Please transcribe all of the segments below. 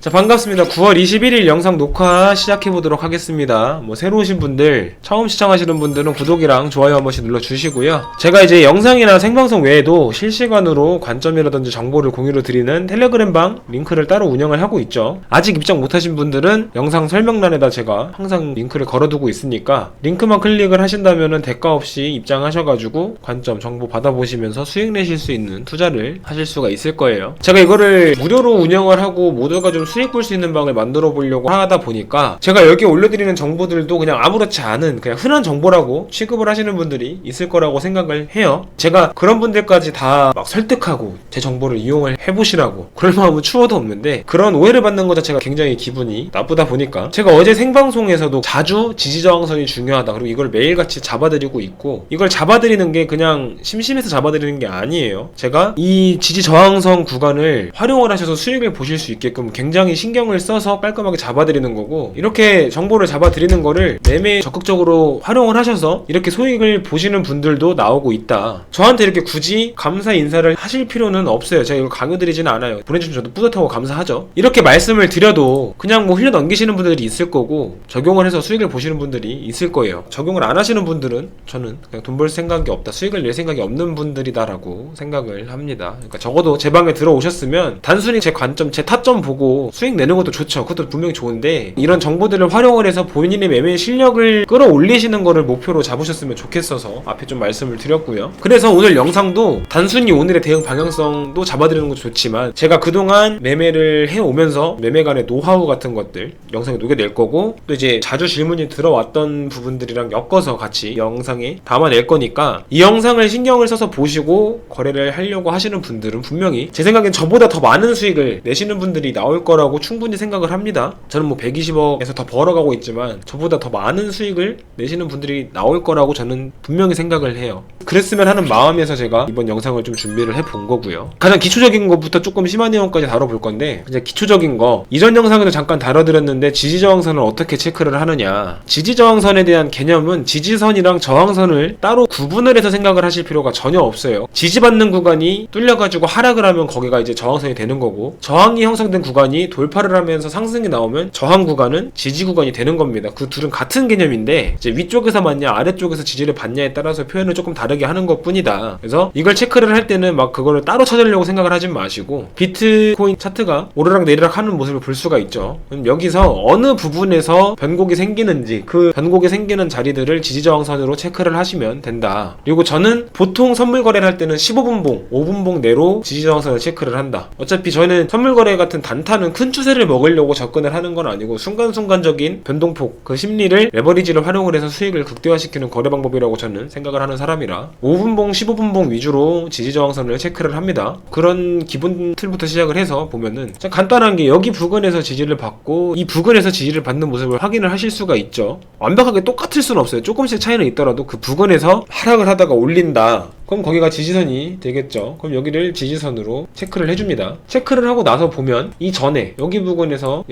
자, 반갑습니다. 9월 21일 영상 녹화 시작해보도록 하겠습니다. 새로 오신 분들, 처음 시청하시는 분들은 구독이랑 좋아요 한 번씩 눌러주시고요. 제가 이제 영상이나 생방송 외에도 실시간으로 관점이라든지 정보를 공유로 드리는 텔레그램방 링크를 따로 운영을 하고 있죠. 아직 입장 못하신 분들은 영상 설명란에다 제가 항상 링크를 걸어두고 있으니까 링크만 클릭을 하신다면은 대가 없이 입장하셔가지고 관점 정보 받아보시면서 수익 내실 수 있는 투자를 하실 수가 있을 거예요. 제가 이거를 무료로 운영을 하고 모두가 좀 수익 볼 수 있는 방을 만들어 보려고 하다 보니까 제가 여기 올려드리는 정보들도 그냥 아무렇지 않은 그냥 흔한 정보라고 취급을 하시는 분들이 있을 거라고 생각을 해요. 제가 그런 분들까지 다 막 설득하고 제 정보를 이용을 해보시라고 그럴 마음은 추워도 없는데, 그런 오해를 받는 것 자체가 굉장히 기분이 나쁘다 보니까 제가 어제 생방송에서도 자주 지지저항선이 중요하다, 그리고 이걸 매일같이 잡아드리고 있고, 이걸 잡아드리는 게 그냥 심심해서 잡아드리는 게 아니에요. 제가 이 지지저항선 구간을 활용을 하셔서 수익을 보실 수 있게끔 굉장히 신경을 써서 깔끔하게 잡아드리는 거고, 이렇게 정보를 잡아드리는 거를 매매 적극적으로 활용을 하셔서 이렇게 소익을 보시는 분들도 나오고 있다. 저한테 이렇게 굳이 감사 인사를 하실 필요는 없어요. 제가 이걸 강요드리지는 않아요. 보내주시면 저도 뿌듯하고 감사하죠. 이렇게 말씀을 드려도 그냥 흘려 넘기시는 분들이 있을 거고, 적용을 해서 수익을 보시는 분들이 있을 거예요. 적용을 안 하시는 분들은 저는 그냥 돈 벌 생각이 없다, 수익을 낼 생각이 없는 분들이다라고 생각을 합니다. 그러니까 적어도 제 방에 들어오셨으면 단순히 제 관점, 제 타점 보고 수익 내는 것도 좋죠. 그것도 분명히 좋은데, 이런 정보들을 활용을 해서 본인의 매매 실력을 끌어올리시는 거를 목표로 잡으셨으면 좋겠어서 앞에 좀 말씀을 드렸고요. 그래서 오늘 영상도 단순히 오늘의 대응 방향성도 잡아드리는 것도 좋지만, 제가 그동안 매매를 해오면서 매매 간의 노하우 같은 것들 영상에 녹여낼 거고, 또 이제 자주 질문이 들어왔던 부분들이랑 엮어서 같이 영상에 담아낼 거니까, 이 영상을 신경을 써서 보시고 거래를 하려고 하시는 분들은 분명히 제 생각엔 저보다 더 많은 수익을 내시는 분들이 나올 거라고 충분히 생각을 합니다. 저는 120억에서 더 벌어가고 있지만 저보다 더 많은 수익을 내시는 분들이 나올 거라고 저는 분명히 생각을 해요. 그랬으면 하는 마음에서 제가 이번 영상을 좀 준비를 해본 거고요. 가장 기초적인 것부터 조금 심한 내용까지 다뤄볼 건데, 이제 기초적인 거 이전 영상에도 잠깐 다뤄드렸는데, 지지저항선을 어떻게 체크를 하느냐. 지지저항선에 대한 개념은 지지선이랑 저항선을 따로 구분을 해서 생각을 하실 필요가 전혀 없어요. 지지받는 구간이 뚫려가지고 하락을 하면 거기가 이제 저항선이 되는 거고, 저항이 형성된 구간이 돌파를 하면서 상승이 나오면 저항 구간은 지지 구간이 되는 겁니다. 그 둘은 같은 개념인데, 이제 위쪽에서 맞냐 아래쪽에서 지지를 받냐에 따라서 표현을 조금 다르게 하는 것 뿐이다. 그래서 이걸 체크를 할 때는 막 그거를 따로 찾으려고 생각을 하지 마시고, 비트코인 차트가 오르락 내리락 하는 모습을 볼 수가 있죠. 그럼 여기서 어느 부분에서 변곡이 생기는지, 그 변곡이 생기는 자리들을 지지저항선으로 체크를 하시면 된다. 그리고 저는 보통 선물 거래를 할 때는 15분봉, 5분봉 내로 지지저항선을 체크를 한다. 어차피 저희는 선물 거래 같은 단타는 큰 추세를 먹으려고 접근을 하는 건 아니고, 순간순간적인 변동폭, 그 심리를 레버리지를 활용을 해서 수익을 극대화시키는 거래 방법이라고 저는 생각을 하는 사람이라 5분봉, 15분봉 위주로 지지저항선을 체크를 합니다. 그런 기본 틀부터 시작을 해서 보면은 간단한 게, 여기 부근에서 지지를 받고 이 부근에서 지지를 받는 모습을 확인을 하실 수가 있죠. 완벽하게 똑같을 수는 없어요. 조금씩 차이는 있더라도 그 부근에서 하락을 하다가 올린다, 그럼 거기가 지지선이 되겠죠. 그럼 여기를 지지선으로 체크를 해줍니다. 체크를 하고 나서 보면 이 전에 여기 부근에서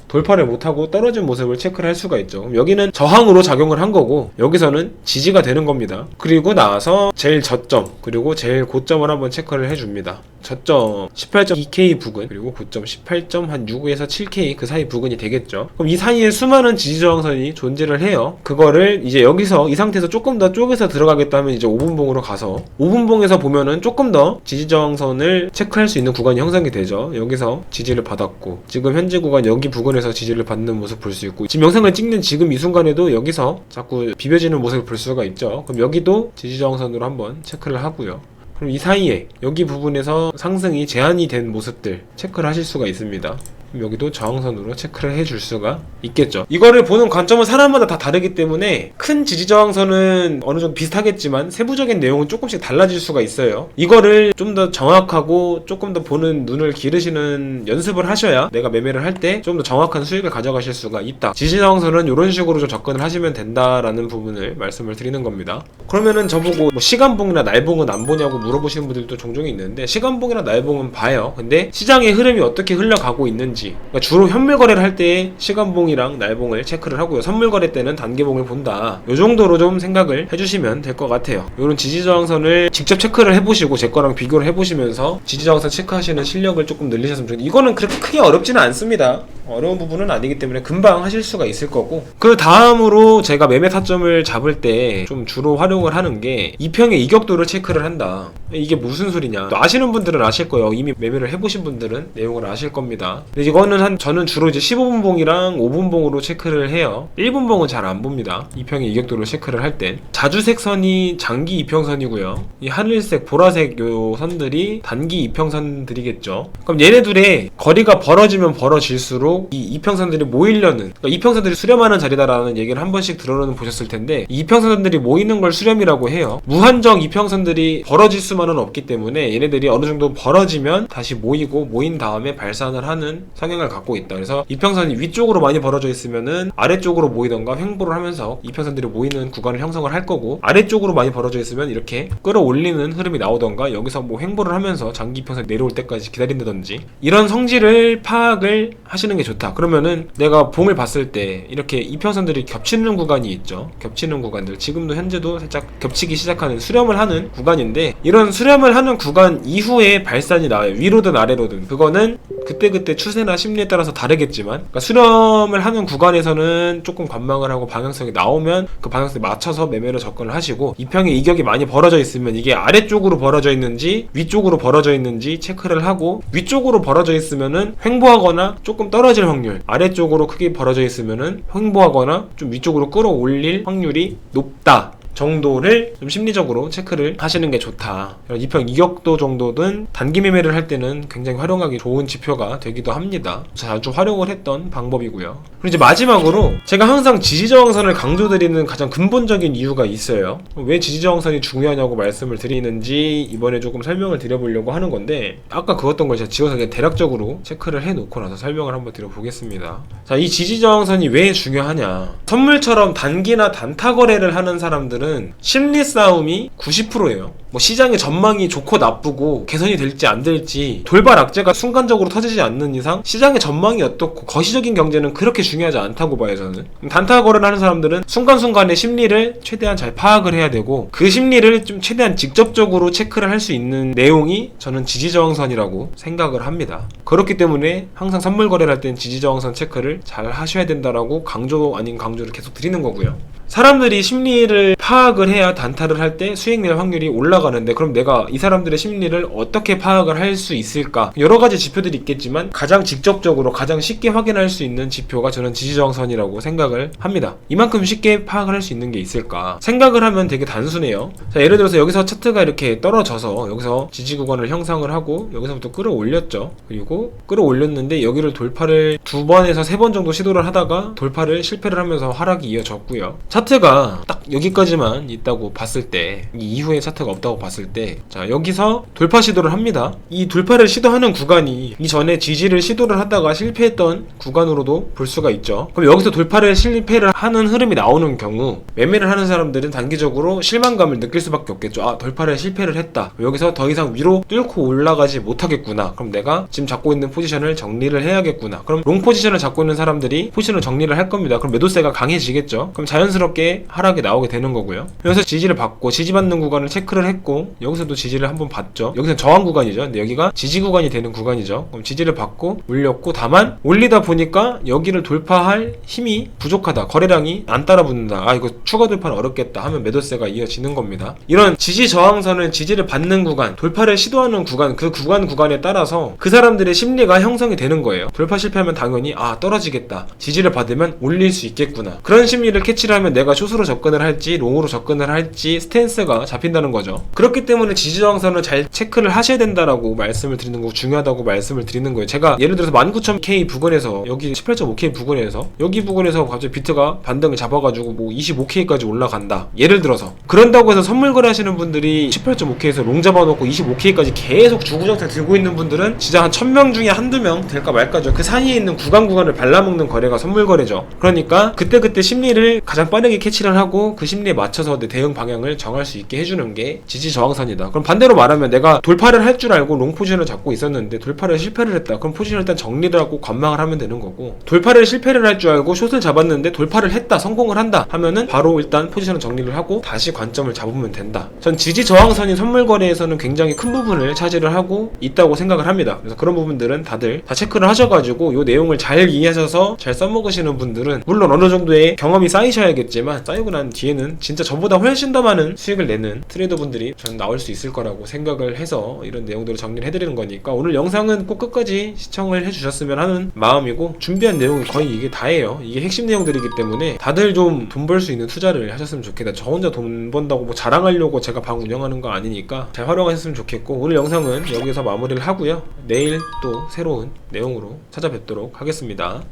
돌파를 못하고 떨어진 모습을 체크를 할 수가 있죠. 그럼 여기는 저항으로 작용을 한 거고, 여기서는 지지가 되는 겁니다. 그리고 나서 제일 저점, 그리고 제일 고점을 한번 체크를 해줍니다. 저점 18.2K 부근, 그리고 고점 18.6에서 7K 그 사이 부근이 되겠죠. 그럼 이 사이에 수많은 지지저항선이 존재를 해요. 그거를 이제 여기서 이 상태에서 조금 더 쪼개서 들어가겠다 하면 이제 5분봉으로 가서 5분봉에서 보면은 조금 더 지지저항선을 체크할 수 있는 구간이 형성이 되죠. 여기서 지지를 받았고, 지금 현재 구간 여기 부근에서 지지를 받는 모습 볼 수 있고, 지금 영상을 찍는 지금 이 순간에도 여기서 자꾸 비벼지는 모습을 볼 수가 있죠. 그럼 여기도 지지저항선으로 한번 체크를 하고요. 그럼 이 사이에 여기 부분에서 상승이 제한이 된 모습들 체크를 하실 수가 있습니다. 여기도 저항선으로 체크를 해줄 수가 있겠죠. 이거를 보는 관점은 사람마다 다 다르기 때문에 큰 지지저항선은 어느 정도 비슷하겠지만 세부적인 내용은 조금씩 달라질 수가 있어요. 이거를 좀 더 정확하고 조금 더 보는 눈을 기르시는 연습을 하셔야 내가 매매를 할 때 좀 더 정확한 수익을 가져가실 수가 있다. 지지저항선은 이런 식으로 좀 접근을 하시면 된다라는 부분을 말씀을 드리는 겁니다. 그러면은 저보고 시간봉이나 날봉은 안 보냐고 물어보시는 분들도 종종 있는데, 시간봉이나 날봉은 봐요. 근데 시장의 흐름이 어떻게 흘러가고 있는지, 있는지. 그러니까 주로 현물 거래를 할 때 시간봉이랑 날봉을 체크를 하고요. 선물 거래 때는 단기봉을 본다. 요 정도로 좀 생각을 해주시면 될 것 같아요. 요런 지지저항선을 직접 체크를 해보시고 제 거랑 비교를 해보시면서 지지저항선 체크하시는 실력을 조금 늘리셨으면 좋겠는데, 이거는 그렇게 크게 어렵지는 않습니다. 어려운 부분은 아니기 때문에 금방 하실 수가 있을 거고, 그 다음으로 제가 매매 타점을 잡을 때 좀 주로 활용을 하는 게 이평의 이격도를 체크를 한다. 이게 무슨 소리냐, 또 아시는 분들은 아실 거예요. 이미 매매를 해보신 분들은 내용을 아실 겁니다. 근데 이거는 저는 주로 이제 15분 봉이랑 5분 봉으로 체크를 해요. 1분 봉은 잘 안 봅니다. 이평의 이격도를 체크를 할 땐 자주색 선이 장기 이평선이고요, 이 하늘색 보라색 요 선들이 단기 이평선들이겠죠. 그럼 얘네들의 거리가 벌어지면 벌어질수록 이 이평선들이 모이려는, 그러니까 이평선들이 수렴하는 자리다라는 얘기를 한 번씩 들어는 보셨을 텐데, 이 이평선들이 모이는 걸 수렴이라고 해요. 무한정 이평선들이 벌어질 수만은 없기 때문에 얘네들이 어느 정도 벌어지면 다시 모이고, 모인 다음에 발산을 하는 성향을 갖고 있다. 그래서 이평선이 위쪽으로 많이 벌어져 있으면은 아래쪽으로 모이던가 횡보를 하면서 이평선들이 모이는 구간을 형성을 할 거고, 아래쪽으로 많이 벌어져 있으면 이렇게 끌어올리는 흐름이 나오던가 여기서 뭐 횡보를 하면서 장기 이평선이 내려올 때까지 기다린다든지, 이런 성질을 파악을 하시는 게 좋다. 그러면은 내가 봉을 봤을 때 이렇게 이평선들이 겹치는 구간이 있죠. 겹치는 구간들, 지금도 현재도 살짝 겹치기 시작하는, 수렴을 하는 구간인데, 이런 수렴을 하는 구간 이후에 발산이 나와요. 위로든 아래로든. 그거는 그때그때 추세나 심리에 따라서 다르겠지만, 그러니까 수렴을 하는 구간에서는 조금 관망을 하고 방향성이 나오면 그 방향성에 맞춰서 매매로 접근을 하시고, 이평의 이격이 많이 벌어져 있으면 이게 아래쪽으로 벌어져 있는지 위쪽으로 벌어져 있는지 체크를 하고, 위쪽으로 벌어져 있으면은 횡보하거나 조금 떨어질 확률, 아래쪽으로 크게 벌어져 있으면은 횡보하거나 좀 위쪽으로 끌어올릴 확률이 높다 정도를 좀 심리적으로 체크를 하시는 게 좋다. 이평 이격도 정도는 단기 매매를 할 때는 굉장히 활용하기 좋은 지표가 되기도 합니다. 자주 활용을 했던 방법이고요. 그리고 이제 마지막으로 제가 항상 지지저항선을 강조드리는 가장 근본적인 이유가 있어요. 왜 지지저항선이 중요하냐고 말씀을 드리는지 이번에 조금 설명을 드려보려고 하는 건데, 아까 그었던 걸 제가 지워서 그냥 대략적으로 체크를 해놓고 나서 설명을 한번 드려보겠습니다. 자, 이 지지저항선이 왜 중요하냐, 선물처럼 단기나 단타 거래를 하는 사람들은 심리 싸움이 90%예요. 뭐 시장의 전망이 좋고 나쁘고 개선이 될지 안 될지, 돌발 악재가 순간적으로 터지지 않는 이상 시장의 전망이 어떻고 거시적인 경제는 그렇게 중요하지 않다고 봐요, 저는. 단타 거래를 하는 사람들은 순간순간의 심리를 최대한 잘 파악을 해야 되고, 그 심리를 좀 최대한 직접적으로 체크를 할 수 있는 내용이 저는 지지저항선이라고 생각을 합니다. 그렇기 때문에 항상 선물 거래를 할 땐 지지저항선 체크를 잘 하셔야 된다라고 강조 아닌 강조를 계속 드리는 거고요. 사람들이 심리를 파악을 해야 단타를 할 때 수익 낼 확률이 올라가는데, 그럼 내가 이 사람들의 심리를 어떻게 파악을 할 수 있을까? 여러 가지 지표들이 있겠지만 가장 직접적으로 가장 쉽게 확인할 수 있는 지표가 저는 지지저항선이라고 생각을 합니다. 이만큼 쉽게 파악을 할 수 있는 게 있을까? 생각을 하면 되게 단순해요. 자, 예를 들어서 여기서 차트가 이렇게 떨어져서 여기서 지지 구간을 형성을 하고 여기서부터 끌어올렸죠. 그리고 끌어올렸는데 여기를 돌파를 2번에서 3번 정도 시도를 하다가 돌파를 실패를 하면서 하락이 이어졌고요. 차트가 딱 여기까지만 있다고 봤을 때, 이 이후에 차트가 없다고 봤을 때, 자, 여기서 돌파 시도를 합니다. 이 돌파를 시도하는 구간이 이전에 지지를 시도를 하다가 실패했던 구간으로도 볼 수가 있죠. 그럼 여기서 돌파를 실패를 하는 흐름이 나오는 경우 매매를 하는 사람들은 단기적으로 실망감을 느낄 수밖에 없겠죠. 아, 돌파를 실패를 했다. 여기서 더 이상 위로 뚫고 올라가지 못하겠구나. 그럼 내가 지금 잡고 있는 포지션을 정리를 해야겠구나. 그럼 롱 포지션을 잡고 있는 사람들이 포지션을 정리를 할 겁니다. 그럼 매도세가 강해지겠죠. 그럼 자연스럽게 하락이 나오게 되는 거고요. 여기서 지지를 받고, 지지받는 구간을 체크를 했고, 여기서도 지지를 한번 받죠. 여기서는 저항 구간이죠. 근데 여기가 지지 구간이 되는 구간이죠. 그럼 지지를 받고 올렸고, 다만 올리다 보니까 여기를 돌파할 힘이 부족하다, 거래량이 안 따라 붙는다, 아, 이거 추가 돌파는 어렵겠다 하면 매도세가 이어지는 겁니다. 이런 지지 저항선은 지지를 받는 구간, 돌파를 시도하는 구간, 그 구간에 따라서 그 사람들의 심리가 형성이 되는 거예요. 돌파 실패하면 당연히 아, 떨어지겠다, 지지를 받으면 올릴 수 있겠구나, 그런 심리를 캐치를 하면 내가 숏으로 접근을 할지 롱으로 접근을 할지 스탠스가 잡힌다는 거죠. 그렇기 때문에 지지저항선을 잘 체크를 하셔야 된다라고 말씀을 드리는 거고, 중요하다고 말씀을 드리는 거예요. 제가 예를 들어서 19,000K 부근에서, 여기 18.5K 부근에서, 여기 부근에서 갑자기 비트가 반등을 잡아가지고 뭐 25K까지 올라간다, 예를 들어서. 그런다고 해서 선물 거래 하시는 분들이 18.5K에서 롱 잡아놓고 25K까지 계속 주구장창 들고 있는 분들은 진짜 한 1000명 중에 한두 명 될까 말까죠. 그 사이에 있는 구간을 발라먹는 거래가 선물 거래죠. 그러니까 그때그때 심리를 가장 빠르게 빠르게 캐치를 하고 그 심리에 맞춰서 내 대응 방향을 정할 수 있게 해주는 게 지지저항선이다. 그럼 반대로 말하면 내가 돌파를 할 줄 알고 롱 포지션을 잡고 있었는데 돌파를 실패를 했다. 그럼 포지션을 일단 정리를 하고 관망을 하면 되는 거고, 돌파를 실패를 할 줄 알고 숏을 잡았는데 돌파를 했다, 성공을 한다 하면은 바로 일단 포지션을 정리를 하고 다시 관점을 잡으면 된다. 전 지지저항선이 선물 거래에서는 굉장히 큰 부분을 차지를 하고 있다고 생각을 합니다. 그래서 그런 부분들은 다들 다 체크를 하셔가지고 요 내용을 잘 이해하셔서 잘 써먹으시는 분들은 물론 어느 정도의 경험이 쌓이셔야겠지만, 쌓이고 난 뒤에는 진짜 저보다 훨씬 더 많은 수익을 내는 트레이더 분들이 저는 나올 수 있을 거라고 생각을 해서 이런 내용들을 정리를 해드리는 거니까 오늘 영상은 꼭 끝까지 시청을 해주셨으면 하는 마음이고, 준비한 내용이 거의 이게 다예요. 이게 핵심 내용들이기 때문에 다들 좀 돈 벌 수 있는 투자를 하셨으면 좋겠다. 저 혼자 돈 번다고 뭐 자랑하려고 제가 방 운영하는 거 아니니까 잘 활용하셨으면 좋겠고, 오늘 영상은 여기서 마무리를 하고요. 내일 또 새로운 내용으로 찾아뵙도록 하겠습니다.